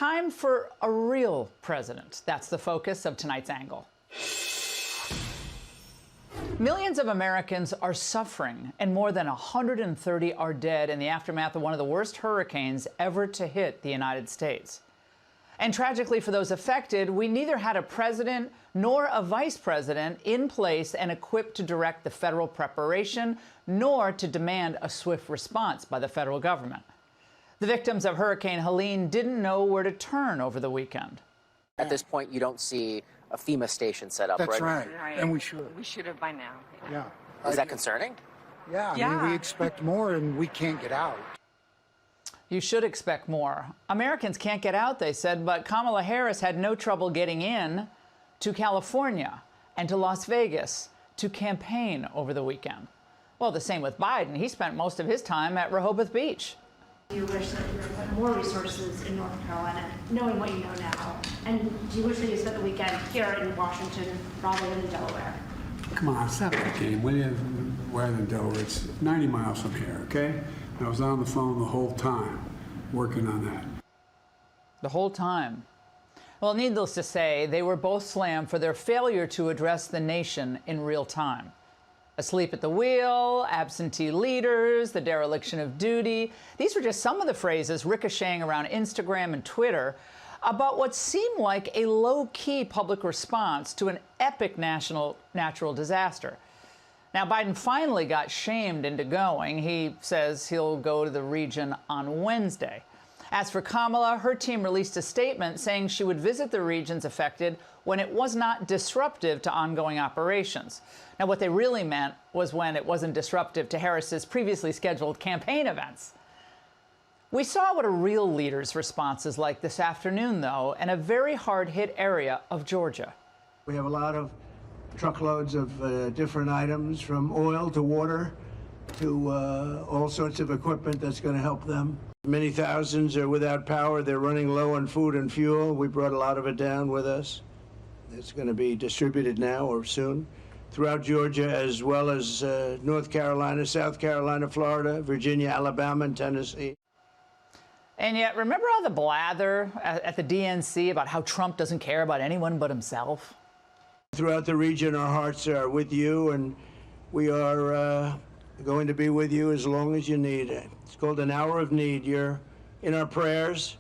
time for a real president. That's the focus of tonight's angle. Millions of Americans are suffering, and more than 130 are dead in the aftermath of one of the worst hurricanes ever to hit the United States. And tragically for those affected, we neither had a president nor a vice president in place and equipped to direct the federal preparation, nor to demand a swift response by the federal government. The victims of Hurricane Helene didn't know where to turn over the weekend. At this point, you don't see a FEMA station set up, That's right? right. And we should. We should have by now. Yeah. Is that concerning? Yeah, I mean, we expect more and we can't get out. You should expect more. Americans can't get out, they said, but Kamala Harris had no trouble getting in to California and to Las Vegas to campaign over the weekend. Well, the same with Biden. He spent most of his time at Rehoboth Beach. Do you wish that you had more resources in North Carolina, knowing what you know now? And do you wish that you spent the weekend here in Washington rather than in Delaware? Come on, stop that game, will you? Rather than Delaware, it's 90 miles from here, okay? I was on the phone the whole time, working on that. The whole time. Well, needless to say, they were both slammed for their failure to address the nation in real time. Asleep at the wheel, absentee leaders, the dereliction of duty. These were just some of the phrases ricocheting around Instagram and Twitter about what seemed like a low-key public response to an epic natural disaster. Now, Biden finally got shamed into going. He says he'll go to the region on Wednesday. As for Kamala, her team released a statement saying she would visit the regions affected when it was not disruptive to ongoing operations. Now, what they really meant was when it wasn't disruptive to Harris's previously scheduled campaign events. We saw what a real leader's response is like this afternoon, though, in a very hard-hit area of Georgia. We have a lot of truckloads of different items, from oil to water to all sorts of equipment that's going to help them. Many thousands are without power. They're running low on food and fuel. We brought a lot of it down with us. It's going to be distributed now or soon throughout Georgia, as well as North Carolina, South Carolina, Florida, Virginia, Alabama, and Tennessee. And yet, remember all the blather at the DNC about how Trump doesn't care about anyone but himself? Throughout the region, our hearts are with you, and we are going to be with you as long as you need it. It's called an hour of need. You're in our prayers,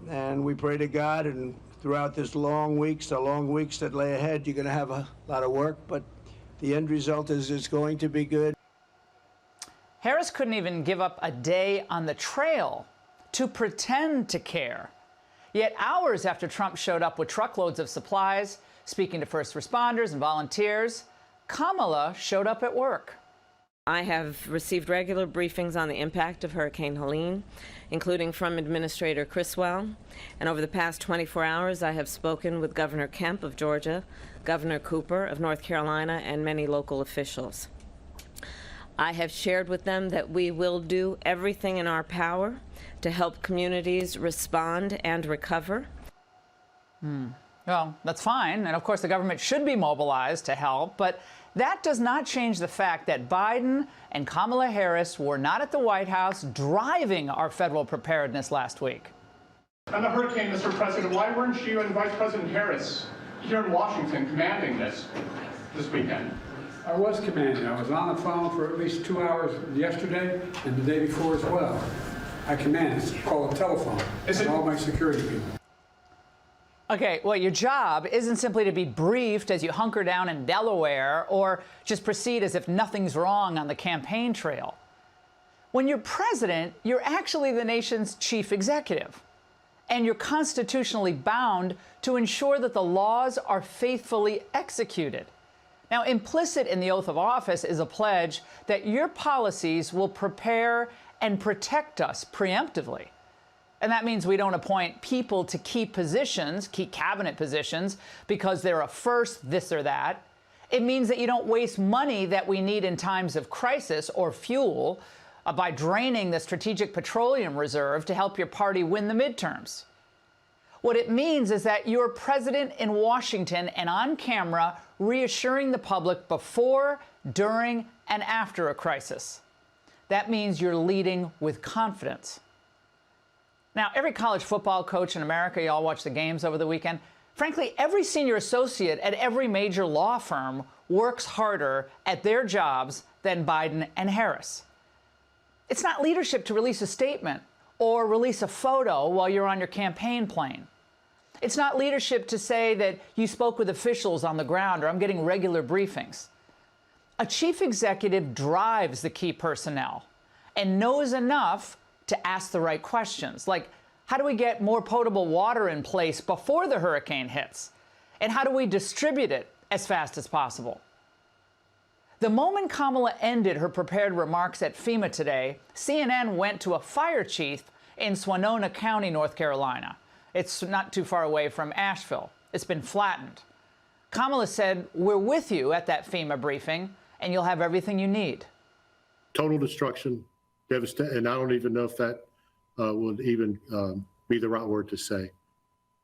and we pray to God, and throughout this the long weeks that lay ahead, you're going to have a lot of work, but the end result is it's going to be good. Harris couldn't even give up a day on the trail to pretend to care. Yet hours after Trump showed up with truckloads of supplies, speaking to first responders and volunteers, Kamala showed up at work. I have received regular briefings on the impact of Hurricane Helene, including from Administrator Criswell. And over the past 24 hours, I have spoken with Governor Kemp of Georgia, Governor Cooper of North Carolina, and many local officials. I have shared with them that we will do everything in our power to help communities respond and recover. Well, that's fine. And of course, the government should be mobilized to help. But that does not change the fact that Biden and Kamala Harris were not at the White House driving our federal preparedness last week. On the hurricane, Mr. President, why weren't you and Vice President Harris here in Washington commanding this weekend? I was commanding. I was on the phone for at least 2 hours yesterday and the day before as well. I command. It's called a telephone. And all my security people. Okay, well, your job isn't simply to be briefed as you hunker down in Delaware or just proceed as if nothing's wrong on the campaign trail. When you're president, you're actually the nation's chief executive, and you're constitutionally bound to ensure that the laws are faithfully executed. Now, implicit in the oath of office is a pledge that your policies will prepare and protect us preemptively. And that means we don't appoint people to key positions, key cabinet positions, because they're a first this or that. It means that you don't waste money that we need in times of crisis or fuel by draining the Strategic Petroleum Reserve to help your party win the midterms. What it means is that you're president in Washington and on camera reassuring the public before, during, and after a crisis. That means you're leading with confidence. Now, every college football coach in America, you all watch the games over the weekend. Frankly, every senior associate at every major law firm works harder at their jobs than Biden and Harris. It's not leadership to release a statement or release a photo while you're on your campaign plane. It's not leadership to say that you spoke with officials on the ground or I'm getting regular briefings. A chief executive drives the key personnel and knows enough to ask the right questions, like how do we get more potable water in place before the hurricane hits? And how do we distribute it as fast as possible? The moment Kamala ended her prepared remarks at FEMA today, CNN went to a fire chief in Winona County, North Carolina. It's not too far away from Asheville. It's been flattened. Kamala said, "We're with you at that FEMA briefing, and you'll have everything you need." Total destruction, devastating, and I don't even know if that would even be the right word to say.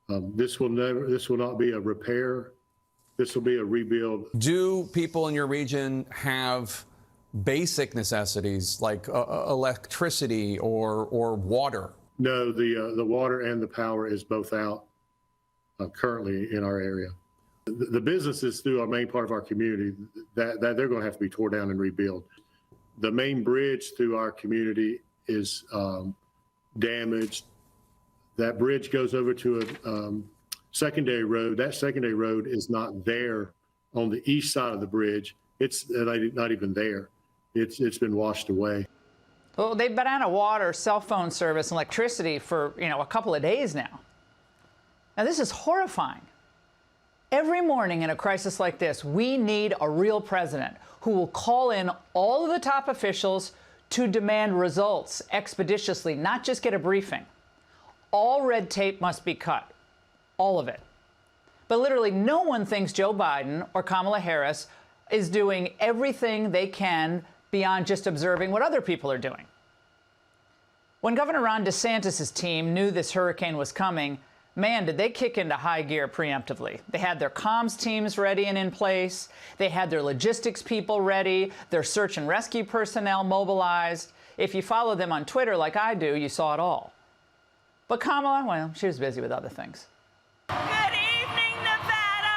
This will not be a repair. This will be a rebuild. Do people in your region have basic necessities like electricity or water? No, the water and the power is both out currently in our area. The businesses through our main part of our community, that they're going to have to be torn down and rebuilt. The main bridge through our community is damaged. That bridge goes over to a secondary road. That secondary road is not there on the east side of the bridge. It's not even there. It's been washed away. Well, they've been out of water, cell phone service, and electricity for, a couple of days now. Now, this is horrifying. Every morning in a crisis like this, we need a real president who will call in all of the top officials to demand results expeditiously, not just get a briefing. All red tape must be cut. All of it. But literally no one thinks Joe Biden or Kamala Harris is doing everything they can beyond just observing what other people are doing. When Governor Ron DeSantis' team knew this hurricane was coming, man, did they kick into high gear preemptively. They had their comms teams ready and in place. They had their logistics people ready, their search and rescue personnel mobilized. If you follow them on Twitter like I do, you saw it all. But Kamala, well, she was busy with other things. Good evening, Nevada!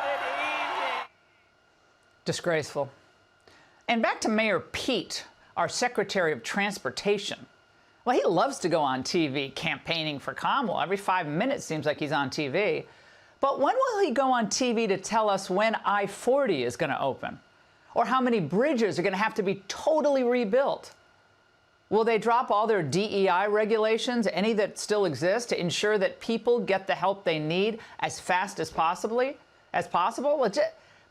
Good evening. Disgraceful. And back to Mayor Pete, our Secretary of Transportation. Well, he loves to go on TV campaigning for Kamala. Every 5 minutes seems like he's on TV. But when will he go on TV to tell us when I-40 is going to open? Or how many bridges are going to have to be totally rebuilt? Will they drop all their DEI regulations, any that still exist, to ensure that people get the help they need as fast as possible?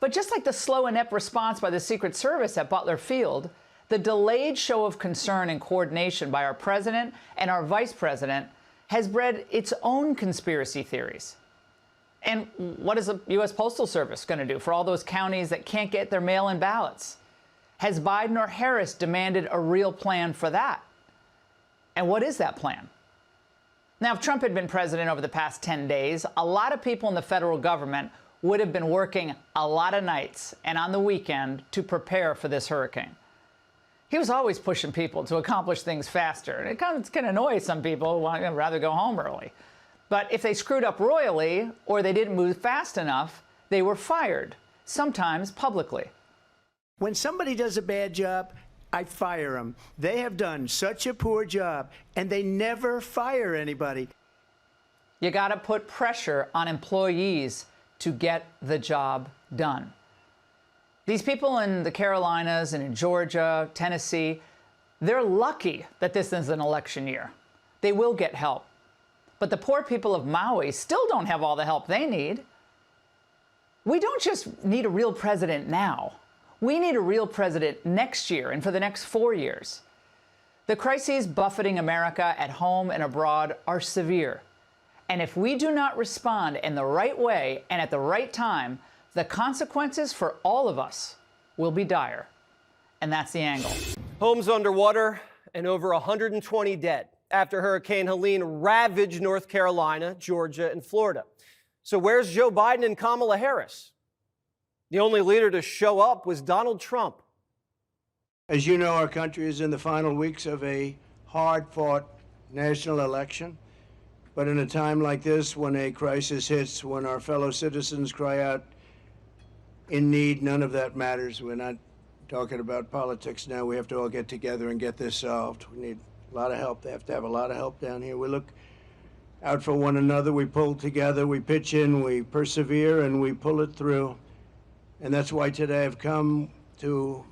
But just like the slow, inept response by the Secret Service at Butler Field, the delayed show of concern and coordination by our president and our vice president has bred its own conspiracy theories. And what is the U.S. Postal Service going to do for all those counties that can't get their mail-in ballots? Has Biden or Harris demanded a real plan for that? And what is that plan? Now, if Trump had been president over the past 10 days, a lot of people in the federal government would have been working a lot of nights and on the weekend to prepare for this hurricane. He was always pushing people to accomplish things faster. And it can annoy some people who would rather go home early. But if they screwed up royally or they didn't move fast enough, they were fired, sometimes publicly. When somebody does a bad job, I fire them. They have done such a poor job, and they never fire anybody. You got to put pressure on employees to get the job done. These people in the Carolinas and in Georgia, Tennessee, they're lucky that this is an election year. They will get help. But the poor people of Maui still don't have all the help they need. We don't just need a real president now. We need a real president next year and for the next 4 years. The crises buffeting America at home and abroad are severe. And if we do not respond in the right way and at the right time, the consequences for all of us will be dire. And that's the angle. Homes underwater and over 120 dead after Hurricane Helene ravaged North Carolina, Georgia, and Florida. So where's Joe Biden and Kamala Harris? The only leader to show up was Donald Trump. As you know, our country is in the final weeks of a hard-fought national election. But in a time like this, when a crisis hits, when our fellow citizens cry out in need, none of that matters. We're not talking about politics now. We have to all get together and get this solved. We need a lot of help. They have to have a lot of help down here. We look out for one another. We pull together. We pitch in. We persevere, and we pull it through. And that's why today I've come to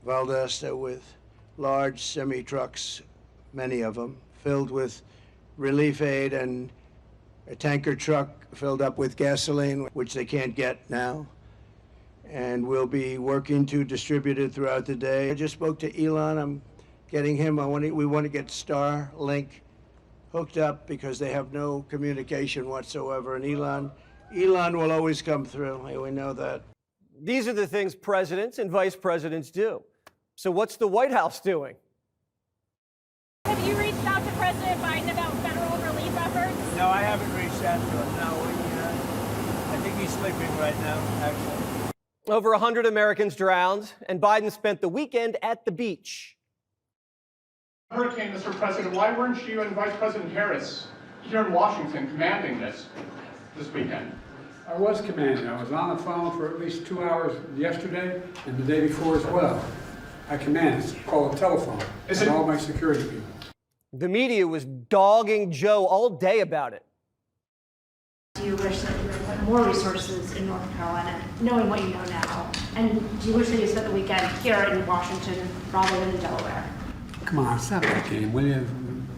Valdosta with large semi-trucks, many of them, filled with relief aid, and a tanker truck filled up with gasoline, which they can't get now. And we'll be working to distribute it throughout the day. I just spoke to Elon. I'm getting him. We want to get Starlink hooked up because they have no communication whatsoever. And Elon will always come through. We know that. These are the things presidents and vice presidents do. So what's the White House doing? Have you reached out to President Biden about federal relief efforts? No, I haven't reached out to him. No, I think he's sleeping right now, actually. Over 100 Americans drowned, and Biden spent the weekend at the beach. Hurricane, Mr. President, why weren't you and Vice President Harris here in Washington commanding this weekend? I was commanding. I was on the phone for at least 2 hours yesterday and the day before as well. I command. It's called a telephone. And all my security people. The media was dogging Joe all day about it. Do you wish that you had more resources in North Carolina, knowing what you know now? And do you wish that you spent the weekend here in Washington rather than in Delaware? Come on, stop that game, will you?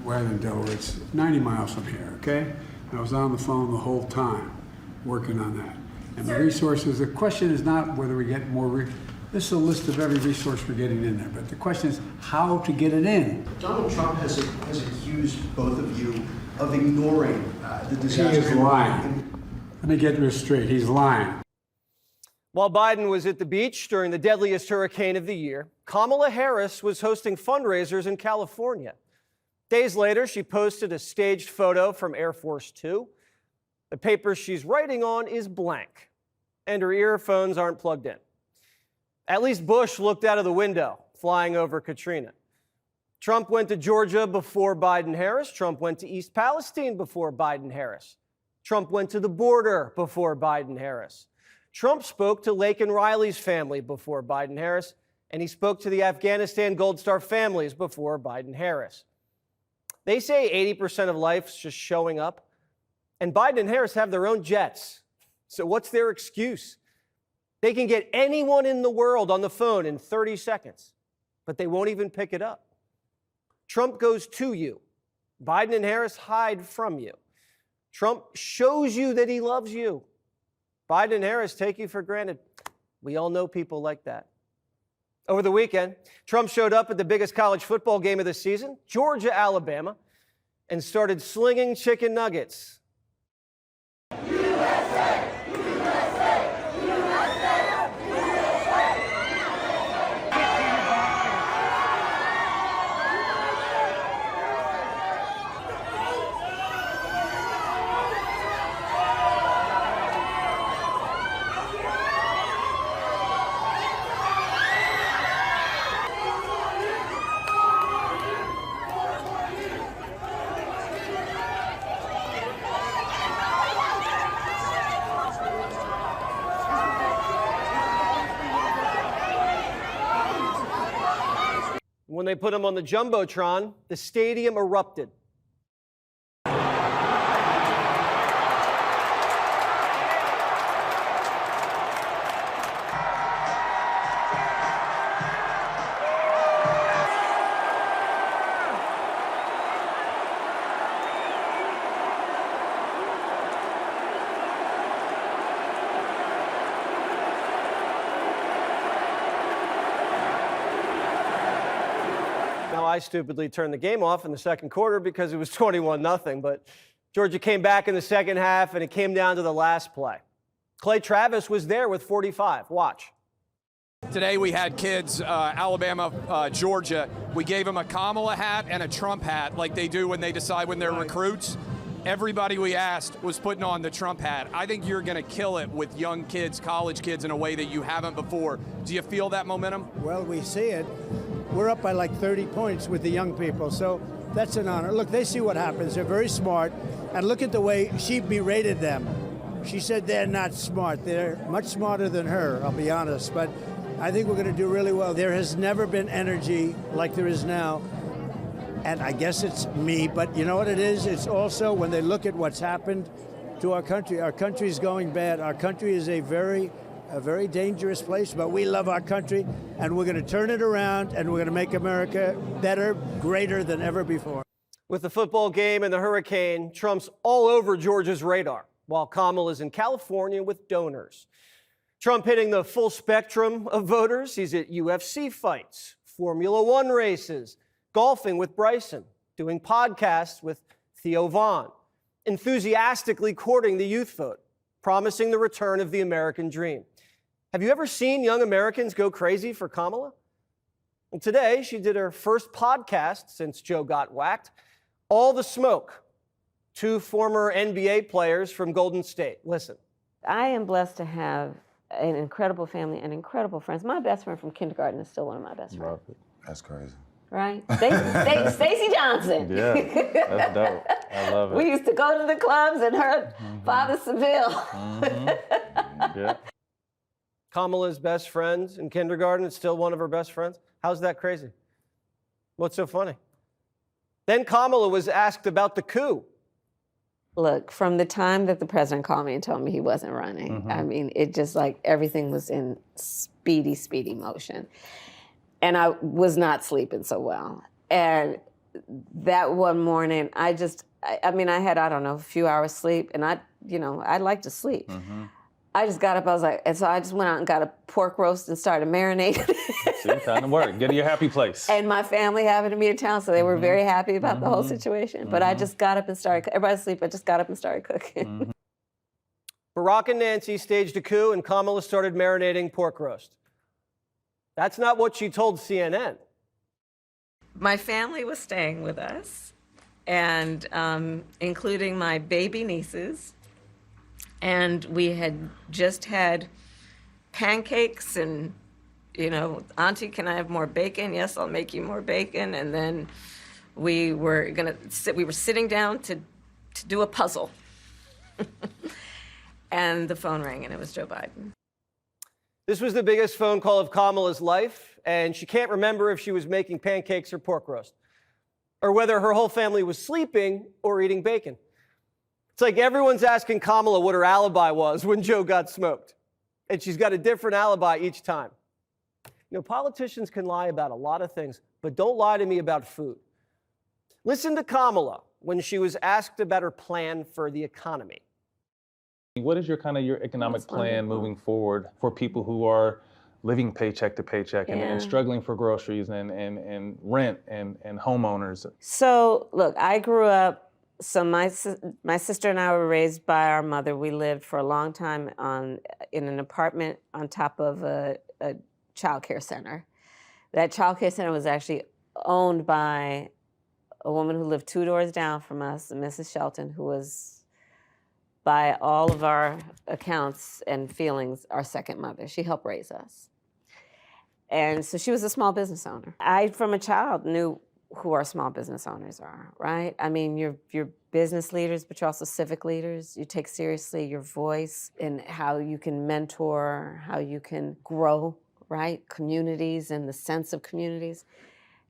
Rather than Delaware, it's 90 miles from here, okay? I was on the phone the whole time working on that. And the resources, the question is not whether we get more, this is a list of every resource we're getting in there, but the question is how to get it in. Donald Trump has accused both of you of ignoring the disaster. He is lying. Let me get this straight, he's lying. While Biden was at the beach during the deadliest hurricane of the year, Kamala Harris was hosting fundraisers in California. Days later, she posted a staged photo from Air Force Two. The paper she's writing on is blank, and her earphones aren't plugged in. At least Bush looked out of the window, flying over Katrina. Trump went to Georgia before Biden-Harris. Trump went to East Palestine before Biden-Harris. Trump went to the border before Biden-Harris. Trump spoke to Laken Riley's family before Biden-Harris, and he spoke to the Afghanistan Gold Star families before Biden-Harris. They say 80% of life's just showing up, and Biden and Harris have their own jets. So what's their excuse? They can get anyone in the world on the phone in 30 seconds, but they won't even pick it up. Trump goes to you. Biden and Harris hide from you. Trump shows you that he loves you. Biden and Harris take you for granted. We all know people like that. Over the weekend, Trump showed up at the biggest college football game of the season, Georgia, Alabama, and started slinging chicken nuggets. USA! USA! USA! When they put him on the Jumbotron, the stadium erupted. I stupidly turned the game off in the second quarter because it was 21-0, but Georgia came back in the second half, and it came down to the last play. Clay Travis was there with 45. Watch. Today we had kids, Alabama, Georgia. We gave them a Kamala hat and a Trump hat like they do when they decide when they're recruits. everybody we asked was putting on the Trump hat. I think you're going to kill it with young kids, college kids, in a way that you haven't before. Do you feel that momentum? Well, we see it. We're up by like 30 points with the young people, so that's an honor. Look, they see what happens. They're very smart, and look at the way she berated them. She said they're not smart. They're much smarter than her, I'll be honest, but I think we're going to do really well. There has never been energy like there is now. And I guess it's me, but you know what it is? It's also when they look at what's happened to our country is going bad. Our country is a very dangerous place, but we love our country, and we're going to turn it around, and we're going to make America better, greater than ever before. With the football game and the hurricane, Trump's all over Georgia's radar, while Kamala's in California with donors. Trump hitting the full spectrum of voters. He's at UFC fights, Formula One races, golfing with Bryson, doing podcasts with Theo Vaughn, enthusiastically courting the youth vote, promising the return of the American dream. Have you ever seen young Americans go crazy for Kamala? Well, today, she did her first podcast since Joe got whacked, All the Smoke, 2 former NBA players from Golden State. Listen. I am blessed to have an incredible family and incredible friends. My best friend from kindergarten is still one of my best friends. That's crazy. Right? Stacey Johnson. Yeah, that's dope. I love it. We used to go to the clubs and her father Seville. Yeah. Kamala's best friend in kindergarten is still one of her best friends. How's that crazy? What's so funny? Then Kamala was asked about the coup. Look, from the time that the president called me and told me he wasn't running, I mean, it just like everything was in speedy motion. And I was not sleeping so well. And that one morning, I had, I don't know, a few hours sleep, and I like to sleep. I just got up, I was like, and so I just went out and got a pork roast and started marinating. See, time to work. Get to your happy place. And my family happened to be in town, so they were very happy about the whole situation. But I just got up and started, everybody's asleep, I just got up and started cooking. Barack and Nancy staged a coup, and Kamala started marinating pork roast. That's not what she told CNN. My family was staying with us, and including my baby nieces. And we had just had pancakes and, Auntie, can I have more bacon? Yes, I'll make you more bacon. And then we were sitting down to do a puzzle. And the phone rang, and it was Joe Biden. This was the biggest phone call of Kamala's life, and she can't remember if she was making pancakes or pork roast, or whether her whole family was sleeping or eating bacon. It's like everyone's asking Kamala what her alibi was when Joe got smoked, and she's got a different alibi each time. Politicians can lie about a lot of things, but don't lie to me about food. Listen to Kamala when she was asked about her plan for the economy. What is your economic plan moving forward for people who are living paycheck to paycheck and struggling for groceries and rent and homeowners? So, look, I grew up, so my sister and I were raised by our mother. We lived for a long time in an apartment on top of a child care center. That child care center was actually owned by a woman who lived 2 doors down from us, Mrs. Shelton, who was, by all of our accounts and feelings, our second mother. She helped raise us. And so she was a small business owner. I, from a child, knew who our small business owners are, right? I mean, you're business leaders, but you're also civic leaders. You take seriously your voice and how you can mentor, how you can grow, right? Communities and the sense of communities.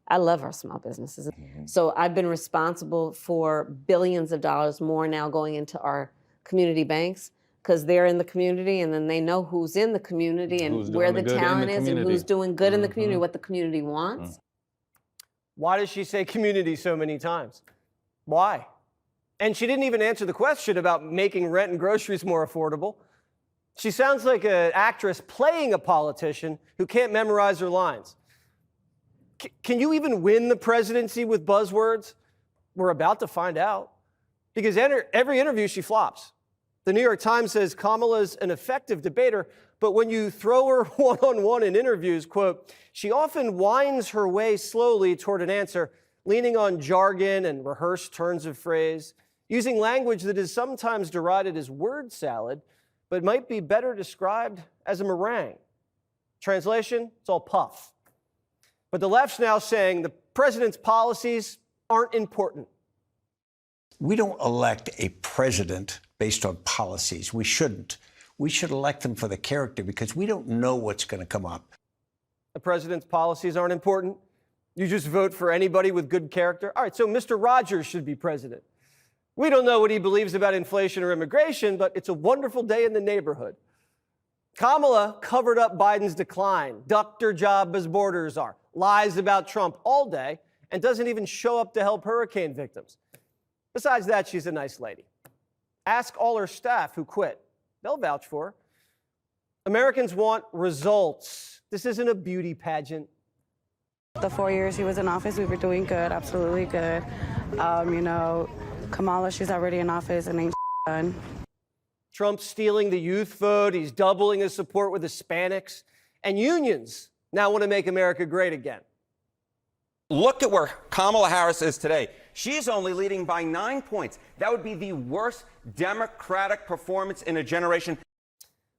I love our small businesses. So I've been responsible for billions of dollars more now going into our community banks, because they're in the community, and then they know who's in the community and where the talent is and who's doing good in the community, what the community wants. Why does she say community so many times? Why? And she didn't even answer the question about making rent and groceries more affordable. She sounds like an actress playing a politician who can't memorize her lines. Can you even win the presidency with buzzwords? We're about to find out. Because every interview she flops. The New York Times says Kamala's an effective debater, but when you throw her one-on-one in interviews, quote, she often winds her way slowly toward an answer, leaning on jargon and rehearsed turns of phrase. using language that is sometimes derided as word salad, but might be better described as a meringue. Translation, it's all puff. But the left's now saying the president's policies aren't important. We don't elect a president based on policies. We shouldn't. We should elect them for the character because we don't know what's going to come up. The president's policies aren't important. You just vote for anybody with good character. All right, so Mr. Rogers should be president. We don't know what he believes about inflation or immigration, but it's a wonderful day in the neighborhood. Kamala covered up Biden's decline, ducked her job as borders are, lies about Trump all day, and doesn't even show up to help hurricane victims. Besides that, she's a nice lady. Ask all her staff who quit. They'll vouch for her. Americans want results. This isn't a beauty pageant. The 4 years he was in office, we were doing good, absolutely good. Kamala, she's already in office and ain't done. Trump's stealing the youth vote. He's doubling his support with Hispanics. And unions now want to make America great again. Look at where Kamala Harris is today. She's only leading by 9 points. That would be the worst Democratic performance in a generation.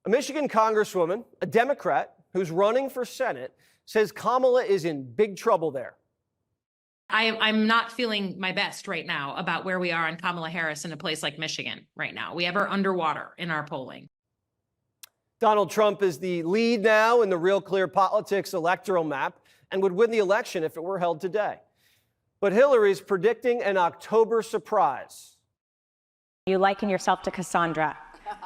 A Michigan congresswoman, a Democrat, who's running for Senate, says Kamala is in big trouble there. I'm not feeling my best right now about where we are on Kamala Harris in a place like Michigan right now. We have her underwater in our polling. Donald Trump is the lead now in the Real Clear Politics electoral map and would win the election if it were held today. But Hillary's predicting an October surprise. You liken yourself to Cassandra,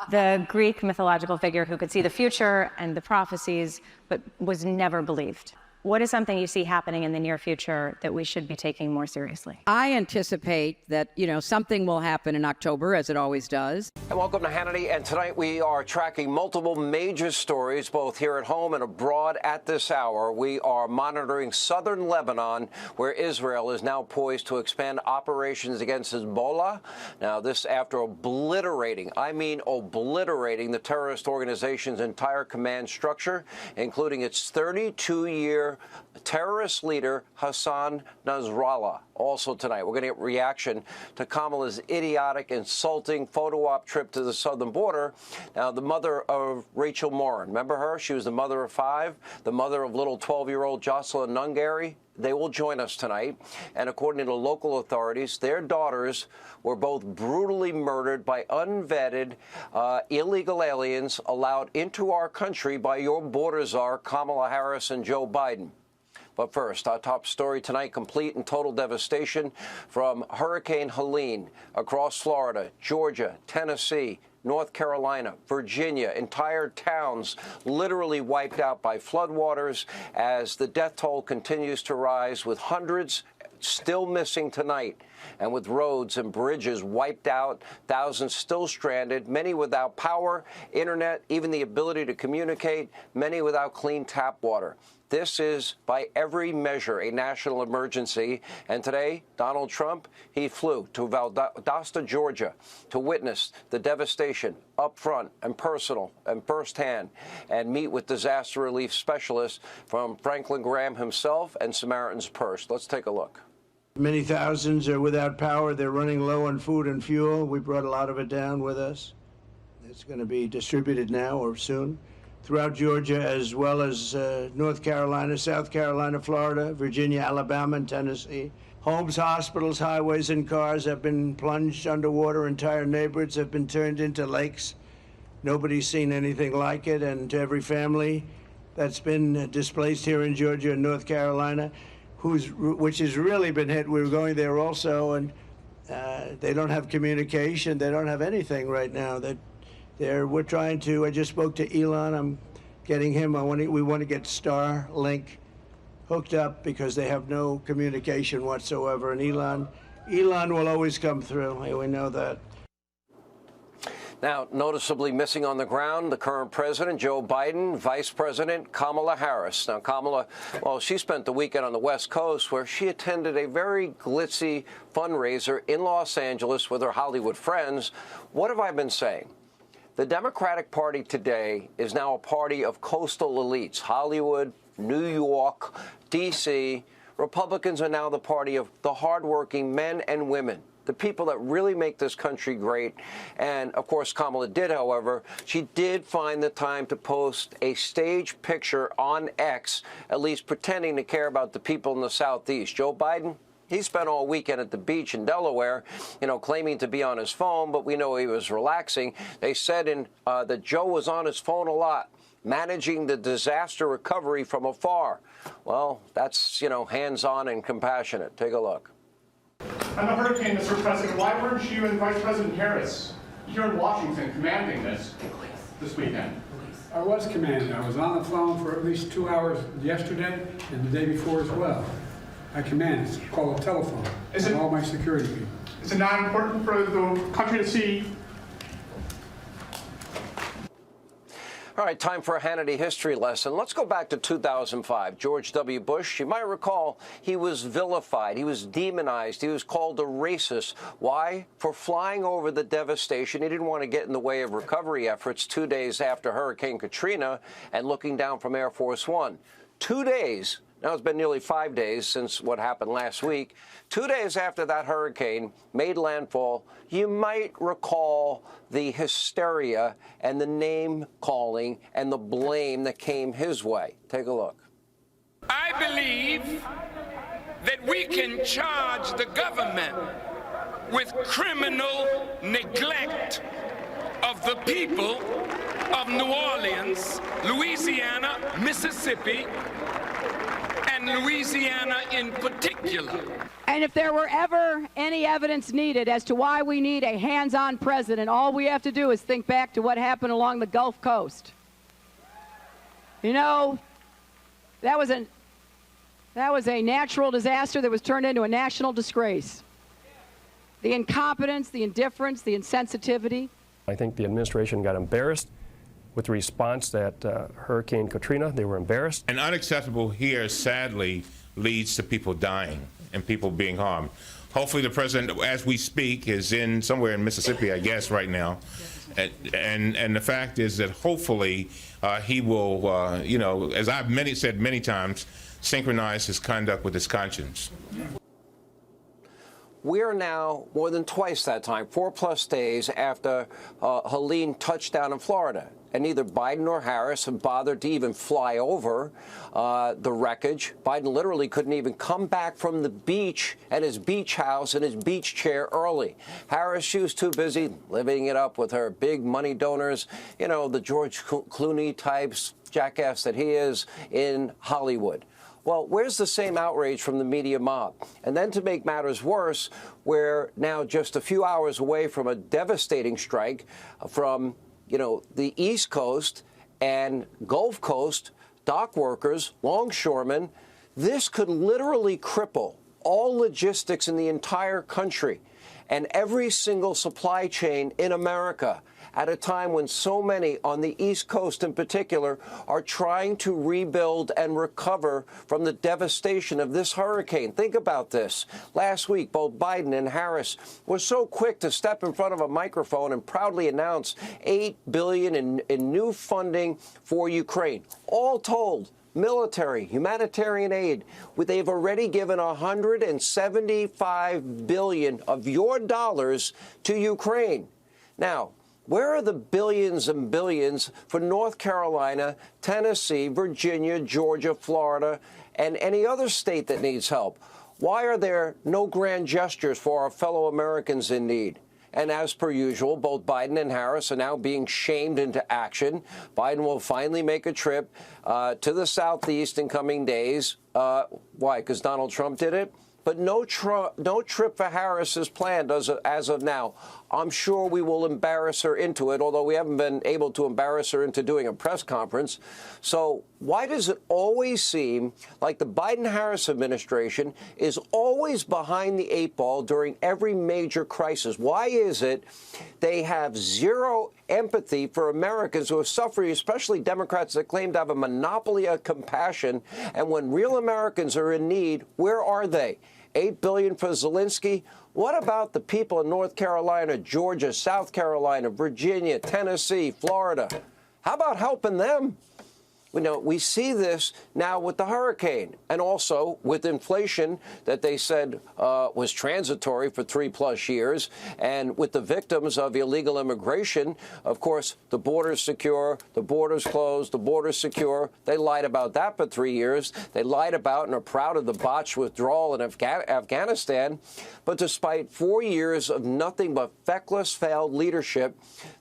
the Greek mythological figure who could see the future and the prophecies, but was never believed. What is something you see happening in the near future that we should be taking more seriously? I anticipate that, something will happen in October, as it always does. And welcome to Hannity. And tonight we are tracking multiple major stories, both here at home and abroad at this hour. We are monitoring southern Lebanon, where Israel is now poised to expand operations against Hezbollah. Now, this after obliterating the terrorist organization's entire command structure, including its 32-year terrorist leader, Hassan Nasrallah. Also tonight, we're going to get reaction to Kamala's idiotic, insulting photo op trip to the southern border. Now, the mother of Rachel Morin, remember her? She was the mother of 5, the mother of little 12-year-old Jocelyn Nungary. They will join us tonight. And according to local authorities, their daughters were both brutally murdered by unvetted illegal aliens allowed into our country by your border czar, Kamala Harris and Joe Biden. But first, our top story tonight, complete and total devastation from Hurricane Helene across Florida, Georgia, Tennessee, North Carolina, Virginia, entire towns literally wiped out by floodwaters as the death toll continues to rise, with hundreds still missing tonight, and with roads and bridges wiped out, thousands still stranded, many without power, internet, even the ability to communicate, many without clean tap water. This is, by every measure, a national emergency. And today, Donald Trump, he flew to Valdosta, Georgia, to witness the devastation up front and personal and firsthand, and meet with disaster relief specialists from Franklin Graham himself and Samaritan's Purse. Let's take a look. Many thousands are without power. They're running low on food and fuel. We brought a lot of it down with us. It's going to be distributed now or soon throughout Georgia, as well as North Carolina, South Carolina, Florida, Virginia, Alabama, and Tennessee. Homes, hospitals, highways, and cars have been plunged underwater. Entire neighborhoods have been turned into lakes. Nobody's seen anything like it. And to every family that's been displaced here in Georgia and North Carolina, which has really been hit, we were going there also, and they don't have communication. They don't have anything right now. We're trying to. I just spoke to Elon. I'm getting him. We want to get Starlink hooked up because they have no communication whatsoever. And Elon will always come through. We know that. Now, noticeably missing on the ground, the current president, Joe Biden, Vice President Kamala Harris. Now, Kamala, well, she spent the weekend on the West Coast where she attended a very glitzy fundraiser in Los Angeles with her Hollywood friends. What have I been saying? The Democratic Party today is now a party of coastal elites, Hollywood, New York, D.C. Republicans are now the party of the hardworking men and women the people that really make this country great. And, of course, Kamala did, however. She did find the time to post a stage picture on X, at least pretending to care about the people in the Southeast. Joe Biden, he spent all weekend at the beach in Delaware, claiming to be on his phone, but we know he was relaxing. They said that Joe was on his phone a lot, managing the disaster recovery from afar. Well, that's, hands-on and compassionate. Take a look. On the hurricane, Mr. President, why weren't you and Vice President Harris here in Washington commanding this weekend? I was commanding. I was on the phone for at least 2 hours yesterday and the day before as well. I command. It's called a telephone. And all my security people. Is it not important for the country to see? All right, time for a Hannity history lesson. Let's go back to 2005. George W. Bush, you might recall, he was vilified. He was demonized. He was called a racist. Why? For flying over the devastation. He didn't want to get in the way of recovery efforts 2 days after Hurricane Katrina and looking down from Air Force One. 2 days. Now, it's been nearly 5 days since what happened last week. 2 days after that hurricane made landfall, you might recall the hysteria and the name-calling and the blame that came his way. Take a look. I believe that we can charge the government with criminal neglect of the people of New Orleans, Louisiana, Mississippi, and Louisiana in particular. And if there were ever any evidence needed as to why we need a hands-on president, all we have to do is think back to what happened along the Gulf Coast. That was a natural disaster that was turned into a national disgrace. The incompetence, the indifference, the insensitivity. I think the administration got embarrassed with the response that Hurricane Katrina. They were embarrassed. And unacceptable here, sadly, leads to people dying and people being harmed. Hopefully the president, as we speak, is somewhere in Mississippi, I guess, right now. And the fact is that hopefully he will, as I've said many times, synchronize his conduct with his conscience. We are now more than twice that time, 4+ days after Helene touched down in Florida. And neither Biden nor Harris have bothered to even fly over the wreckage. Biden literally couldn't even come back from the beach at his beach house in his beach chair early. Harris, she was too busy living it up with her big money donors, the George Clooney types, jackass that he is, in Hollywood. Well, where's the same outrage from the media mob? And then to make matters worse, we're now just a few hours away from a devastating strike from, the East Coast and Gulf Coast dock workers, longshoremen. This could literally cripple all logistics in the entire country and every single supply chain in America at a time when so many on the East Coast in particular are trying to rebuild and recover from the devastation of this hurricane. Think about this. Last week, both Biden and Harris were so quick to step in front of a microphone and proudly announce $8 billion in new funding for Ukraine. All told, military, humanitarian aid, they've already given $175 billion of your dollars to Ukraine. Now, where are the billions and billions for North Carolina, Tennessee, Virginia, Georgia, Florida, and any other state that needs help? Why are there no grand gestures for our fellow Americans in need? And as per usual, both Biden and Harris are now being shamed into action. Biden will finally make a trip to the Southeast in coming days. Why? Because Donald Trump did it? But no trip for Harris is planned as of now. I'm sure we will embarrass her into it, although we haven't been able to embarrass her into doing a press conference. So why does it always seem like the Biden-Harris administration is always behind the 8 ball during every major crisis? Why is it they have zero empathy for Americans who are suffering, especially Democrats that claim to have a monopoly of compassion? And when real Americans are in need, where are they? $8 billion for Zelensky? What about the people in North Carolina, Georgia, South Carolina, Virginia, Tennessee, Florida? How about helping them? We see this now with the hurricane and also with inflation that they said was transitory for 3+ years. And with the victims of illegal immigration, of course, the border's secure, the border's closed, the border's secure. They lied about that for 3 years. They lied about and are proud of the botched withdrawal in Afghanistan. But despite 4 years of nothing but feckless, failed leadership,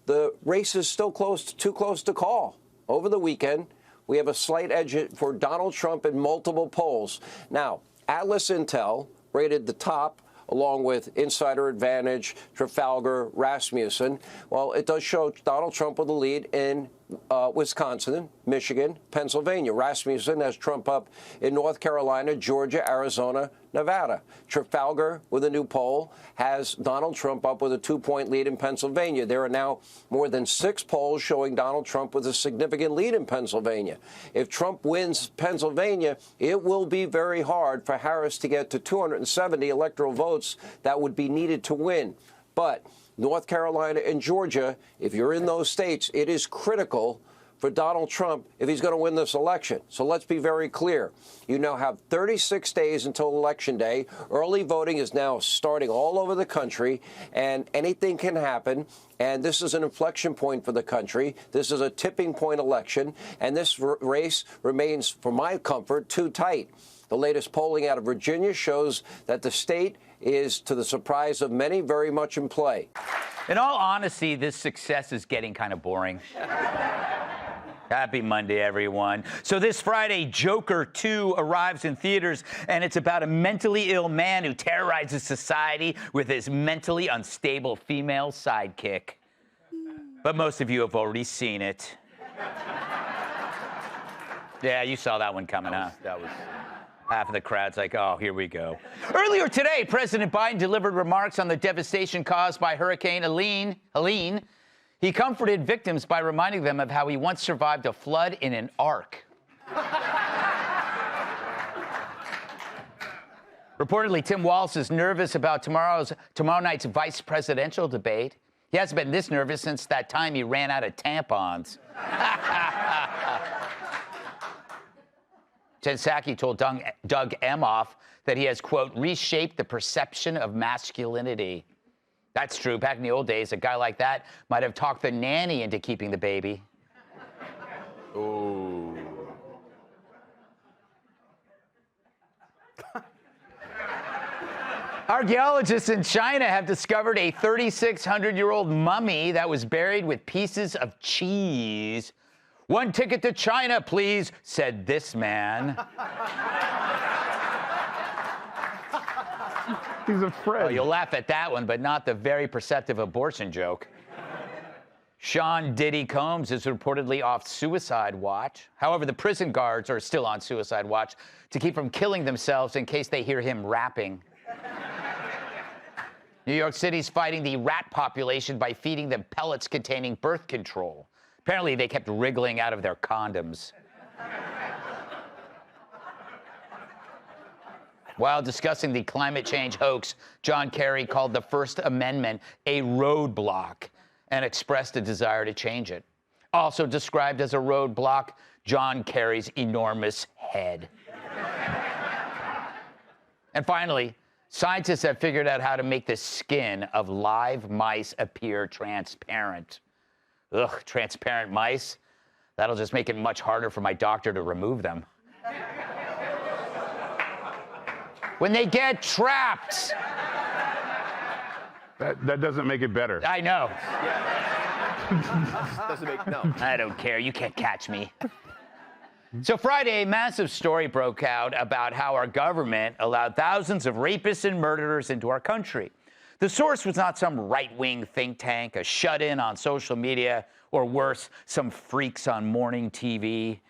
the race is still too close to call. Over the weekend, we have a slight edge for Donald Trump in multiple polls. Now, Atlas Intel rated the top, along with Insider Advantage, Trafalgar, Rasmussen. Well, it does show Donald Trump with a lead in Wisconsin, Michigan, Pennsylvania. Rasmussen has Trump up in North Carolina, Georgia, Arizona, Nevada. Trafalgar, with a new poll, has Donald Trump up with a 2-point lead in Pennsylvania. There are now more than 6 polls showing Donald Trump with a significant lead in Pennsylvania. If Trump wins Pennsylvania, it will be very hard for Harris to get to 270 electoral votes that would be needed to win. But North Carolina and Georgia, if you're in those states, it is critical for Donald Trump if he's going to win this election. So let's be very clear. You now have 36 days until Election Day. Early voting is now starting all over the country, and anything can happen. And this is an inflection point for the country. This is a tipping point election, and this race remains, for my comfort, too tight. The latest polling out of Virginia shows that the state is, to the surprise of many, very much in play. In all honesty, this success is getting kind of boring. Happy Monday, everyone. So this Friday, Joker 2 arrives in theaters, and it's about a mentally ill man who terrorizes society with his mentally unstable female sidekick. But most of you have already seen it. Yeah, you saw that one coming, huh? That was... Half of the crowd's like, oh, here we go. Earlier today, President Biden delivered remarks on the devastation caused by Hurricane Helene. He comforted victims by reminding them of how he once survived a flood in an ark. Reportedly, Tim Walz is nervous about tomorrow night's vice presidential debate. He hasn't been this nervous since that time he ran out of tampons. Jen Psaki told Doug Emhoff that he has, quote, reshaped the perception of masculinity. That's true. Back in the old days, a guy like that might have talked the nanny into keeping the baby. Ooh. Archaeologists in China have discovered a 3,600-year-old mummy that was buried with pieces of cheese. "One ticket to China, please," said this man. He's a friend. Oh, you'll laugh at that one, but not the very perceptive abortion joke. Sean Diddy Combs is reportedly off suicide watch. However, the prison guards are still on suicide watch to keep from killing themselves in case they hear him rapping. New York City's fighting the rat population by feeding them pellets containing birth control. Apparently, they kept wriggling out of their condoms. While discussing the climate change hoax, John Kerry called the First Amendment a roadblock and expressed a desire to change it. Also described as a roadblock, John Kerry's enormous head. And finally, scientists have figured out how to make the skin of live mice appear transparent. Ugh, transparent mice? That'll just make it much harder for my doctor to remove them. When they get trapped. That doesn't make it better. I know. Doesn't make, no. I don't care. You can't catch me. So Friday, a massive story broke out about how our government allowed thousands of rapists and murderers into our country. The source was not some right-wing think tank, a shut-in on social media, or worse, some freaks on morning TV.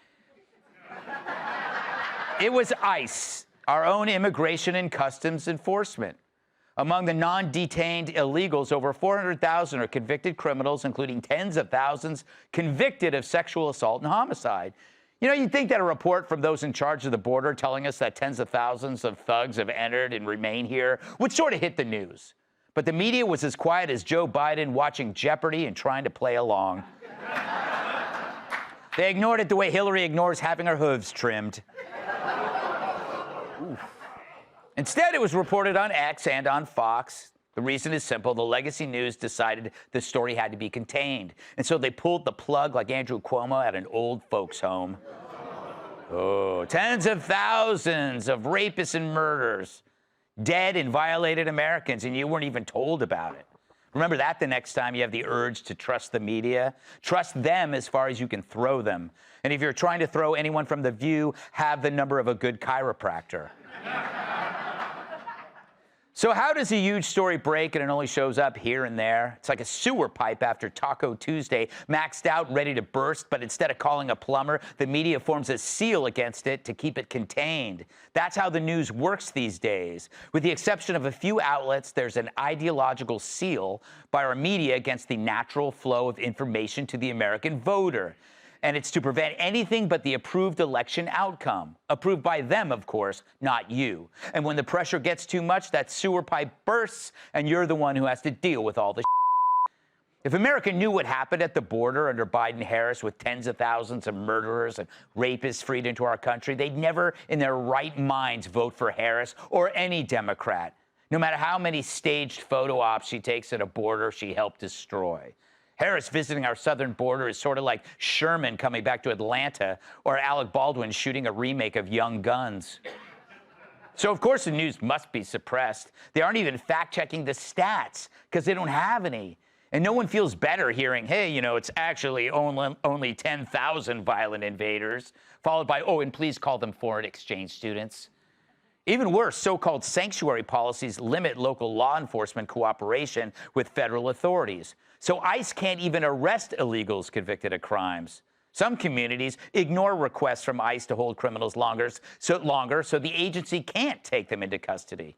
It was ICE, our own Immigration and Customs Enforcement. Among the non-detained illegals, over 400,000 are convicted criminals, including tens of thousands convicted of sexual assault and homicide. You know, you'd think that a report from those in charge of the border telling us that tens of thousands of thugs have entered and remain here would sort of hit the news. But the media was as quiet as Joe Biden watching Jeopardy and trying to play along. They ignored it the way Hillary ignores having her hooves trimmed. Oof. Instead, it was reported on X and on Fox. The reason is simple. The legacy news decided the story had to be contained. And so they pulled the plug like Andrew Cuomo at an old folks' home. Oh, tens of thousands of rapists and murderers, dead and violated Americans, and you weren't even told about it. Remember that the next time you have the urge to trust the media. Trust them as far as you can throw them. And if you're trying to throw anyone from The View, have the number of a good chiropractor. So how does a huge story break and it only shows up here and there? It's like a sewer pipe after Taco Tuesday, maxed out, ready to burst, but instead of calling a plumber, the media forms a seal against it to keep it contained. That's how the news works these days. With the exception of a few outlets, there's an ideological seal by our media against the natural flow of information to the American voter. And it's to prevent anything but the approved election outcome. Approved by them, of course, not you. And when the pressure gets too much, that sewer pipe bursts, and you're the one who has to deal with all the If America knew what happened at the border under Biden-Harris with tens of thousands of murderers and rapists freed into our country, they'd never in their right minds vote for Harris or any Democrat, no matter how many staged photo ops she takes at a border she helped destroy. Harris visiting our southern border is sort of like Sherman coming back to Atlanta or Alec Baldwin shooting a remake of Young Guns. So, of course, the news must be suppressed. They aren't even fact-checking the stats because they don't have any. And no one feels better hearing, hey, you know, it's actually only 10,000 violent invaders, followed by, oh, and please call them foreign exchange students. Even worse, so-called sanctuary policies limit local law enforcement cooperation with federal authorities. So ICE can't even arrest illegals convicted of crimes. Some communities ignore requests from ICE to hold criminals longer, so the agency can't take them into custody.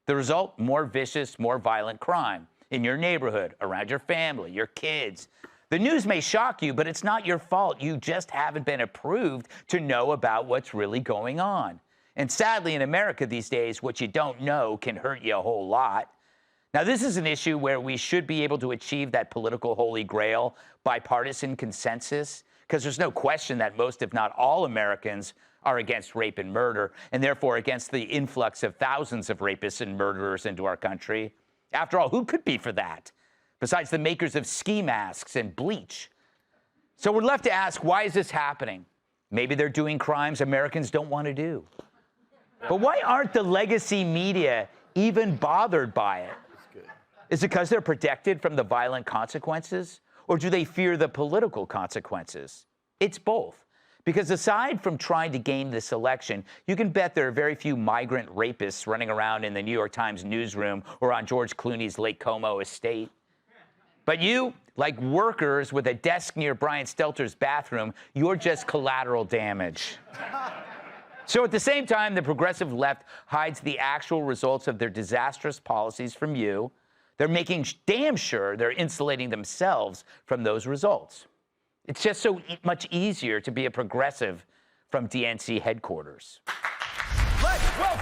The result, more vicious, more violent crime in your neighborhood, around your family, your kids. The news may shock you, but it's not your fault. You just haven't been approved to know about what's really going on. And sadly, in America these days, what you don't know can hurt you a whole lot. Now, this is an issue where we should be able to achieve that political holy grail, bipartisan consensus, because there's no question that most, if not all, Americans are against rape and murder, and therefore against the influx of thousands of rapists and murderers into our country. After all, who could be for that, besides the makers of ski masks and bleach? So we're left to ask, why is this happening? Maybe they're doing crimes Americans don't want to do. But why aren't the legacy media even bothered by it? Is it because they're protected from the violent consequences? Or do they fear the political consequences? It's both. Because aside from trying to gain this election, you can bet there are very few migrant rapists running around in the New York Times newsroom or on George Clooney's Lake Como estate. But you, like workers with a desk near Brian Stelter's bathroom, you're just collateral damage. So at the same time, the progressive left hides the actual results of their disastrous policies from you. They're making damn sure they're insulating themselves from those results. It's just so much easier to be a progressive from DNC headquarters.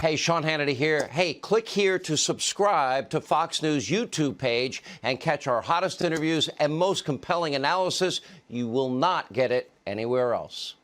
Hey, Sean Hannity here. Hey, click here to subscribe to Fox News YouTube page and catch our hottest interviews and most compelling analysis. You will not get it anywhere else.